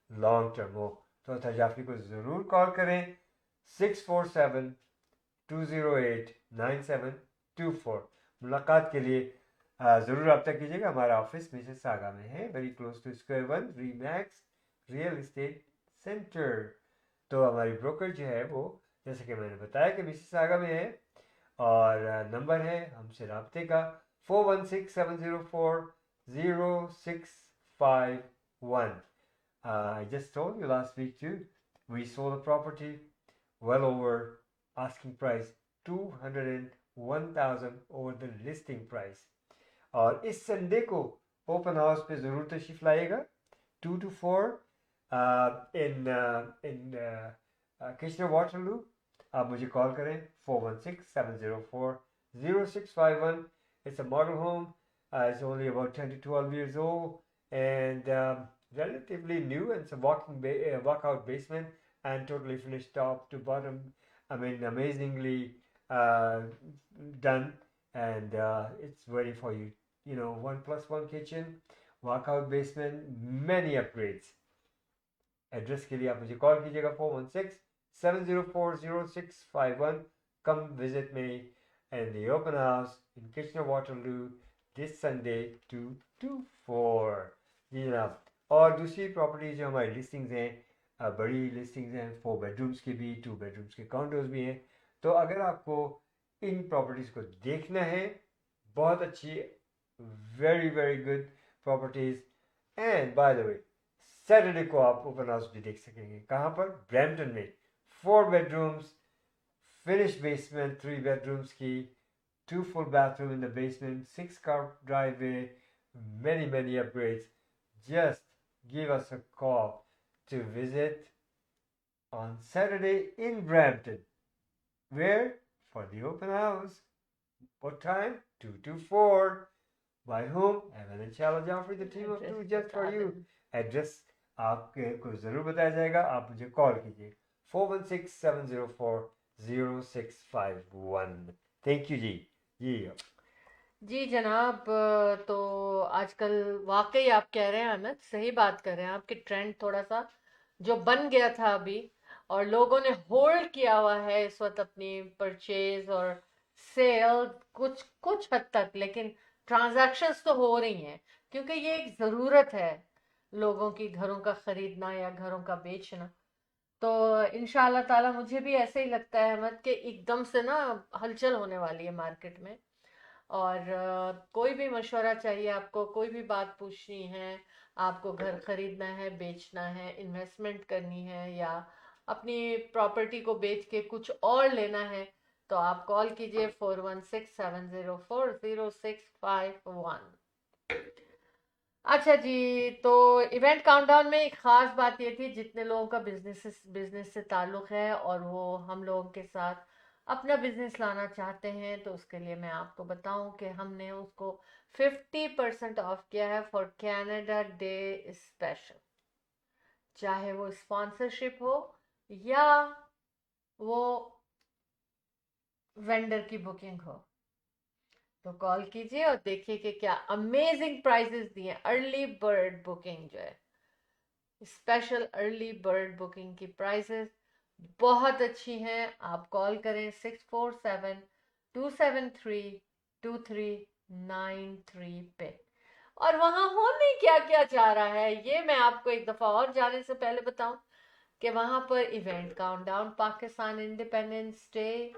लॉन्ग टर्म हो तो अतर जाफरी को ज़रूर कॉल करें 6472089724। मुलाकात के लिए ज़रूर रब्ता कीजिएगा। हमारा ऑफिस मिसेस सागा में है, very close to square one, Remax real estate centre. तो हमारी ब्रोकर जो है वो जैसे कि मैंने बताया कि मिसेस सागा में है और नंबर है हमसे रब्ते का 416-704-0651। I just told you last week too, we sold a property well over asking price, 201,000 over the listing price. और इस संडे को ओपन हाउस पे ज़रूर तशरीफ लाइएगा, 2 to 4 इन किचनर वाटरलू. आप मुझे कॉल करें 416-704-0651. It's a model home. It's only about 10 to 12 years old and relatively new, and it's a walkout basement and totally finished top to bottom. I mean, amazingly done, and it's ready for you. You know, 1+1 kitchen, walkout basement, many upgrades. Address के लिए आप मुझे call कीजिएगा 416-704-0651. Come visit me in the open house in Kitchener Waterloo this Sunday 2 to 4. जी जनाब. और दूसरी property जो हमारी लिस्टिंग्स हैं, बड़ी लिस्टिंग्स हैं, 4 बेडरूम्स की भी, 2 बेडरूम्स के कॉन्डोज भी हैं. तो अगर आपको इन प्रॉपर्टीज़ को देखना है, बहुत अच्छी, very very good properties. And by the way, Saturday को आप ओपन हाउस भी देख सकेंगे. कहाँ पर? ब्रैम्पटन में. 4 बेडरूम्स, फिनिश बेसमेंट, 3 बेडरूम्स की, 2 full bathroom in the basement, 6 car driveway, many upgrades. Just give us a call to visit on Saturday in Brampton. Where? For the open house. What time? 2 to 4. By whom? Evan and Shala Jaffrey, the team of 2 just for you. Address आपको ज़रूर बताया जाएगा. आप मुझे call कीजिए 416-704-0651. Thank you जी. जी जनाब. तो आजकल वाकई आप कह रहे हैं अहमद, सही बात कर रहे हैं. आपके ट्रेंड थोड़ा सा जो बन गया था अभी, और लोगों ने होल्ड किया हुआ है इस वक्त अपनी परचेज और सेल कुछ हद तक, लेकिन ट्रांजैक्शंस तो हो रही हैं क्योंकि ये एक ज़रूरत है लोगों की, घरों का ख़रीदना या घरों का बेचना. तो इंशाल्लाह ताला मुझे भी ऐसे ही लगता है अहमद कि एकदम से ना हलचल होने वाली है मार्केट में. और कोई भी मशवरा चाहिए आपको, कोई भी बात पूछनी है, आपको घर खरीदना है, बेचना है, इन्वेस्टमेंट करनी है, या अपनी प्रॉपर्टी को बेच के कुछ और लेना है, तो आप कॉल कीजिए 416-704-0651. अच्छा जी. तो इवेंट काउंटडाउन में एक ख़ास बात ये थी, जितने लोगों का बिजनेस से ताल्लुक़ है और वो हम लोगों के साथ अपना बिजनेस लाना चाहते हैं, तो उसके लिए मैं आपको बताऊं कि हमने उसको 50% ऑफ किया है फॉर कैनेडा डे स्पेशल. चाहे वो स्पॉन्सरशिप हो या वो वेंडर की बुकिंग हो, तो कॉल कीजिए और देखिए कि क्या अमेजिंग प्राइजेस दिए. अर्ली बर्ड बुकिंग जो है, स्पेशल अर्ली बर्ड बुकिंग की प्राइजेस बहुत अच्छी हैं. आप कॉल करें 647-273-2393 पे. और वहाँ होने क्या क्या जा रहा है ये मैं आपको एक दफ़ा और जाने से पहले बताऊं कि वहाँ पर event countdown, Pakistan independence day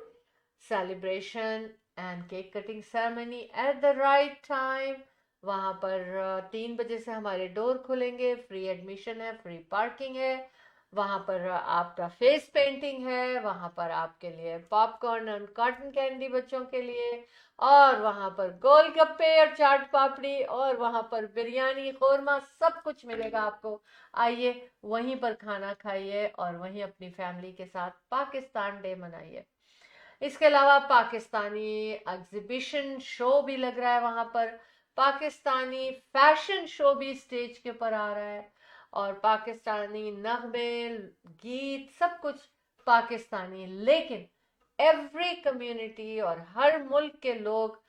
celebration and cake cutting ceremony at the right time. वहाँ पर 3 बजे से हमारे डोर खुलेंगे. फ्री एडमिशन है, फ्री पार्किंग है. वहाँ पर आपका फेस पेंटिंग है. वहाँ पर आपके लिए पॉपकॉर्न और कॉटन कैंडी बच्चों के लिए, और वहाँ पर गोलगप्पे और चाट पापड़ी, और वहाँ पर बिरयानी, खोरमा, सब कुछ मिलेगा आपको. आइए वहीं पर खाना खाइए और वहीं अपनी फैमिली के साथ पाकिस्तान डे मनाइए. इसके अलावा पाकिस्तानी एग्जीबिशन शो भी लग रहा है वहाँ पर. पाकिस्तानी फैशन शो भी स्टेज के ऊपर आ रहा है, और पाकिस्तानी नगमे, गीत, सब कुछ पाकिस्तानी. लेकिन एवरी कम्युनिटी और हर मुल्क के लोग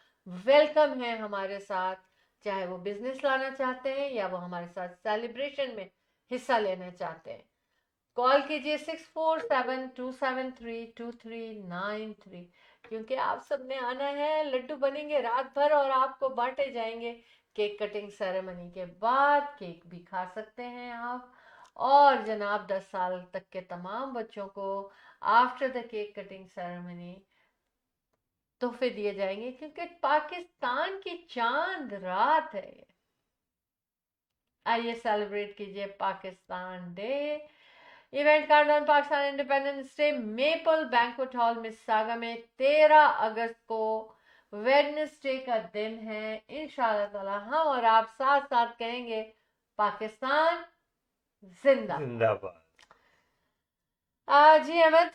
वेलकम हैं हमारे साथ, चाहे वो बिजनेस लाना चाहते हैं या वो हमारे साथ सेलिब्रेशन में हिस्सा लेना चाहते हैं. कॉल कीजिए 647-273-2393, क्योंकि आप सबने आना है. लड्डू बनेंगे रात भर और आपको बांटे जाएंगे. केक कटिंग सेरेमनी के बाद केक भी खा सकते हैं आप. और जनाब 10 साल तक के तमाम बच्चों को after the cake cutting ceremony तोहफे दिए जाएंगे, क्योंकि पाकिस्तान की चांद रात है ये. आइए सेलिब्रेट कीजिए Pakistan day. Event countdown Pakistan independence day maple banquet hall Mississauga में 13 अगस्त को वेडनेसडे का दिन है। इंशाल्लाह ताला हम और आप साथ साथ कहेंगे पाकिस्तान जिंदा। जिंदाबाद। जी अहमद,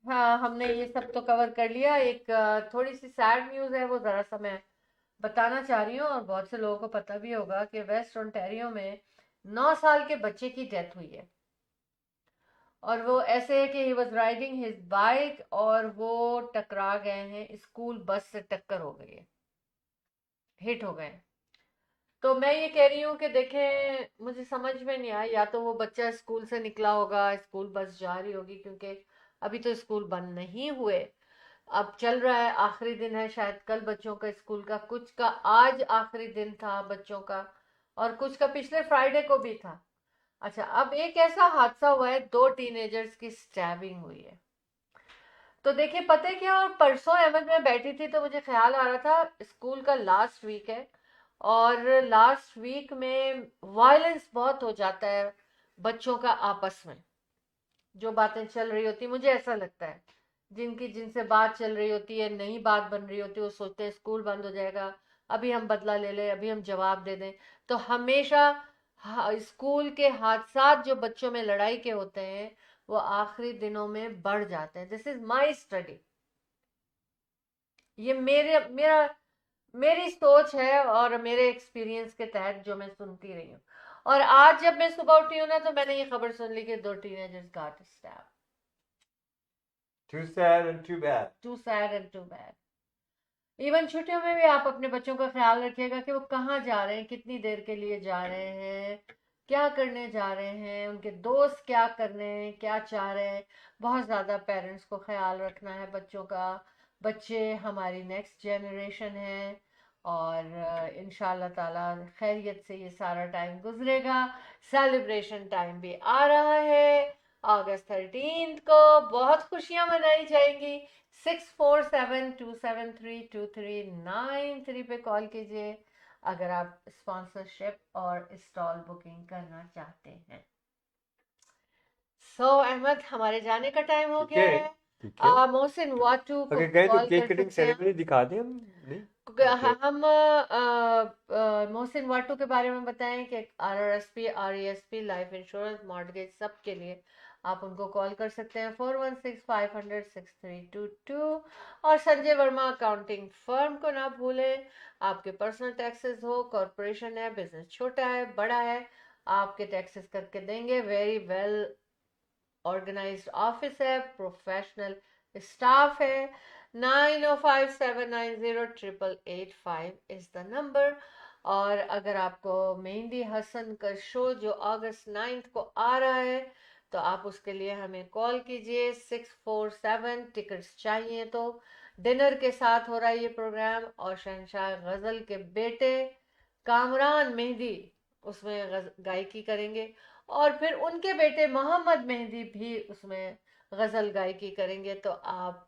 हाँ हमने ये सब तो कवर कर लिया। एक थोड़ी सी सैड न्यूज़ है, वो ज़रा सा मैं बताना चाह रही हूँ और बहुत से लोगों को पता भी होगा कि वेस्ट ओंटारियो में 9 साल के बच्चे की डेथ हुई है। और वो ऐसे है कि he was riding his bike और वो टकरा गए हैं, स्कूल बस से टक्कर हो गई है, हिट हो गए। तो मैं ये कह रही हूँ कि देखें, मुझे समझ में नहीं आया, या तो वो बच्चा स्कूल से निकला होगा, स्कूल बस जा रही होगी, क्योंकि अभी तो स्कूल बंद नहीं हुए, अब चल रहा है, आखिरी दिन है, शायद कल बच्चों का स्कूल का, कुछ का आज आखिरी दिन था बच्चों का, और कुछ का पिछले फ्राइडे को भी था। अच्छा, अब एक ऐसा हादसा हुआ है, 2 टीनेजर्स की स्टैबिंग हुई है। तो देखिए पता है क्या, और परसों अहमद में बैठी थी तो मुझे ख्याल आ रहा था, स्कूल का लास्ट वीक है और लास्ट वीक में वायलेंस बहुत हो जाता है बच्चों का आपस में। जो बातें चल रही होती, मुझे ऐसा लगता है, जिनसे बात चल रही होती है, नई बात बन रही होती है, वो सोचते हैं स्कूल बंद हो जाएगा, अभी हम बदला ले लें, अभी हम जवाब दे दें। तो हमेशा स्कूल के हादसात जो बच्चों में लड़ाई के होते हैं वो आखिरी दिनों में बढ़ जाते हैं। दिस इज माई स्टडी, ये मेरी सोच है और मेरे एक्सपीरियंस के तहत जो मैं सुनती रही हूँ। और आज जब मैं सुबह उठी हूँ ना, तो मैंने ये खबर सुन ली कि 2 teenagers got stabbed. Too sad and too bad. Too sad and too bad. Even छुट्टियों में भी आप अपने बच्चों का ख्याल रखिएगा कि वो कहाँ जा रहे हैं, कितनी देर के लिए जा रहे हैं, क्या करने जा रहे हैं, उनके दोस्त क्या कर रहे हैं, क्या चाह रहे हैं। बहुत ज़्यादा पेरेंट्स को ख्याल रखना है बच्चों का। बच्चे हमारी नेक्स्ट जनरेशन है और इंशाल्लाह ताला खैरियत से ये सारा टाइम गुजरेगा। सेलिब्रेशन टाइम भी आ रहा है, अगस्त 13 को बहुत खुशियां मनाई जाएंगी। 6472732393 पे कॉल कीजिए अगर आप स्पॉन्सरशिप और स्टॉल बुकिंग करना चाहते हैं। अहमद, हमारे जाने का टाइम हो ठीक गया है, है। ठीक है। मोहसिन वाटू को अगर गए तो कॉल केक कर कटिंग सकते हैं। सेरेमनी दिखा दें हम? नहीं, हम मोहसिन वाटू के बारे में बताएं कि RRSP, RESP, life insurance, mortgage, सब के लिए आप उनको कॉल कर सकते हैं 4165006322। और संजय वर्मा अकाउंटिंग फर्म को ना भूलें। आपके पर्सनल टैक्सेस हो, कॉरपोरेशन है, बिजनेस छोटा है बड़ा है, आपके टैक्सेस करके देंगे। वेरी वेल ऑर्गेनाइज्ड ऑफिस है, प्रोफेशनल स्टाफ है। 9057908885 इज द नंबर। और अगर आपको मेहंदी हसन का शो जो अगस्त 9 को आ रहा है, तो आप उसके लिए हमें कॉल कीजिए 647। टिकट्स चाहिए तो डिनर के साथ हो रहा है ये प्रोग्राम, और शहंशाह गजल के बेटे कामरान मेहंदी उसमें गायकी करेंगे, और फिर उनके बेटे मोहम्मद मेहंदी भी उसमें गजल गायकी करेंगे। तो आप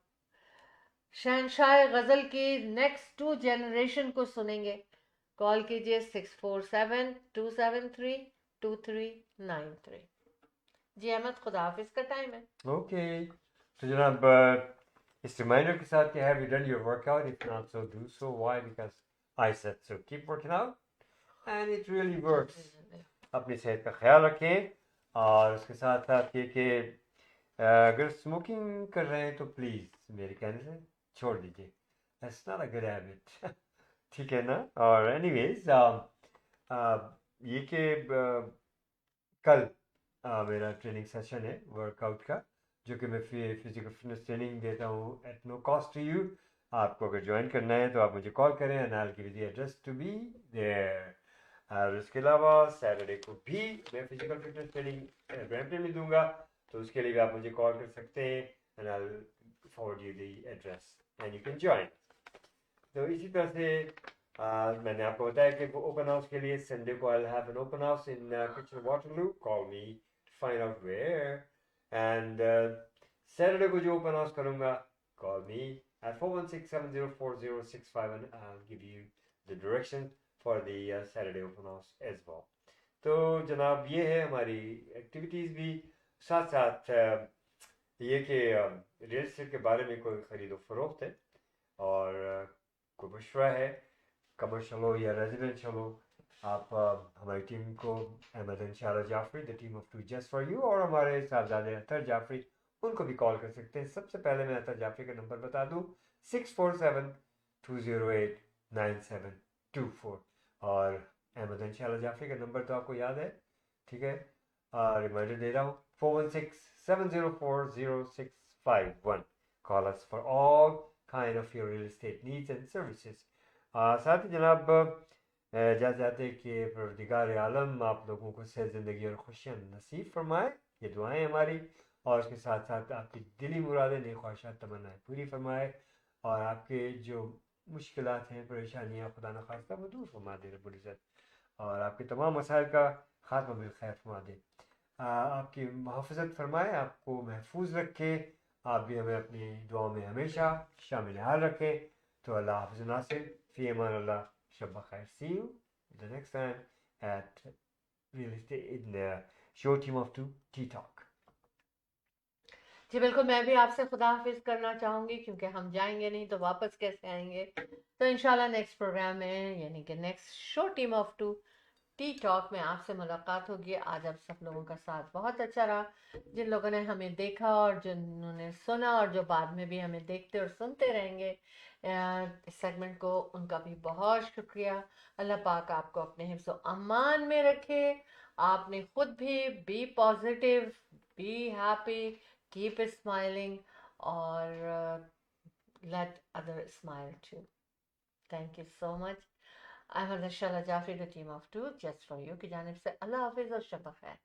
शहंशाह गजल की नेक्स्ट 2 जनरेशन को सुनेंगे। कॉल कीजिए 6472732393। जी अहमद, खुदा हाफिज का टाइम है। ओके। तो जनाब, इस रिमाइंडर के साथ कि have you done your workout? If not so do so. Why? Because I said so. Keep working out and it really works. अपनी सेहत का ख्याल रखें और उसके साथ साथ ये कि अगर स्मोकिंग कर रहे हैं तो प्लीज़ मेरे कहने से छोड़ दीजिए। That's not a good habit. ठीक है ना? और एनीवेज ये कि कल मेरा ट्रेनिंग सेशन है वर्कआउट का, जो कि मैं फिजिकल फिटनेस ट्रेनिंग देता हूँ at no cost to you. आपको अगर ज्वाइन करना है तो आप मुझे कॉल करें and I will give you the address to be there. और उसके अलावा सैटरडे को भी मैं फिजिकल फिटनेस ट्रेनिंग ब्रैम्पटन में दूंगा, तो उसके लिए भी आप मुझे कॉल कर सकते हैं and I will forward you the address and you can join. तो इसी तरह से मैंने आपको बताया कि वो ओपन हाउस के लिए संडे को I will have an open house in Kitchener Waterloo. Call me to find out where. And Saturday को जो ओपन हाउस करूँगा, call me at 416-704-0651. I'll give you the direction for the Saturday open house as well. तो जनाब ये है हमारी activities भी, साथ साथ ये कि रियल एस्टेट के बारे में कोई ख़रीदो फरोख्त है और कोई मशवरा है, कमर्शियल हो या रेजिडेंशियल हो, आप हमारी टीम को Ahmed and Shahla Jafri, the team of two just for you, और हमारे साहबजादे अतर जाफरी, उनको भी कॉल कर सकते हैं। सबसे पहले मैं अतर जाफरी का नंबर बता दूँ, 647-208-9724, और अहमद एंड शाला जाफरी का नंबर तो आपको याद है, ठीक है। रिमाइंडर दे रहा हूँ, 416-704-0651. Call us for all kind of your real estate needs and services. साथ ही जनाब जाते कि परवरदिगार आलम आप लोगों को सेहत ज़िंदगी और खुशियाँ नसीब फरमाए, ये दुआएं हमारी, और उसके साथ साथ आपकी दिली मुरादें, नेक ख्वाहिशात, तमन्नाएं पूरी फरमाए, और आपके जो मुश्किलात हैं, परेशानियाँ, खुदा न खास्ता वो दूर फरमा दे रब्बुल इज़्ज़त, और आपके तमाम मसाइल का खात्मा बिल खैर फरमा दे, आपकी मुहफ़्फ़ज़त फरमाए, आपको महफूज रखे, आप भी हमें अपनी दुआओं में हमेशा शामिल हाल रखें। तो अल्लाह हाफ़िज़ नासिर, फ़ी अमान अल्लाह, शब खैर, see you the next time at real estate in the show team of two T talk. जी बिल्कुल, मैं भी आपसे खुदा हाफिज करना चाहूँगी, क्योंकि हम जाएंगे नहीं तो वापस कैसे आएंगे। तो इंशाल्लाह नेक्स्ट प्रोग्राम में, यानी कि next show team of two T talk में आपसे मुलाकात होगी। आज आप सब लोगों का साथ बहुत अच्छा रहा, जिन लोगों ने हमें देखा और जिन्होंने सुना, और जो बाद में भी हमें देखते और सुनते रहेंगे इस सेगमेंट को, उनका भी बहुत शुक्रिया। अल्लाह पाक आपको अपने हिफ्ज़ व अमान में रखे। आपने खुद भी be positive, be happy, keep smiling, और let other smile too. Thank you so much. Ahmad Shahla Jafri, the team of two just for you की जानिब से अल्लाह हाफिज़ और शब खैर।